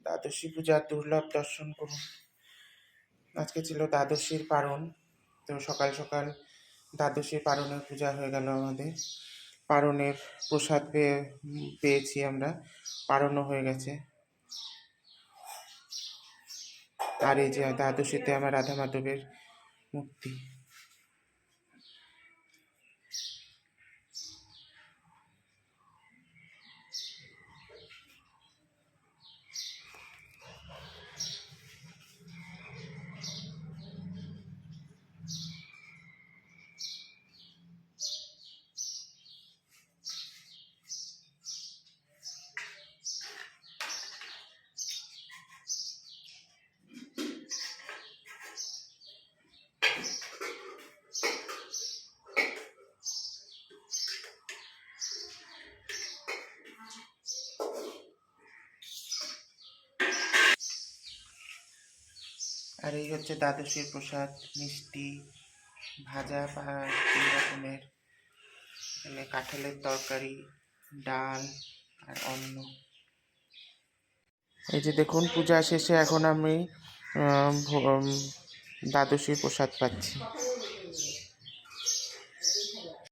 দ্বাদশী পূজার দুর্লভ দর্শন করুন। আজকে ছিল দ্বাদশীর পারণ, তো সকাল সকাল দ্বাদশীর পারণের পূজা হয়ে গেল আমাদের। পারণের প্রসাদ পেয়েছি আমরা, পারণও হয়ে গেছে। আর এই যে দ্বাদশীতে আমার রাধা মাধবের মূর্তি। আর এই হচ্ছে দ্বাদশীর প্রসাদ, মিষ্টি, ভাজা 3 রকমের, এখানে কাঁঠালের তরকারি, ডাল আর অন্ন। এই যে দেখুন, পূজা শেষে এখন আমি দ্বাদশীর প্রসাদ পাচ্ছি।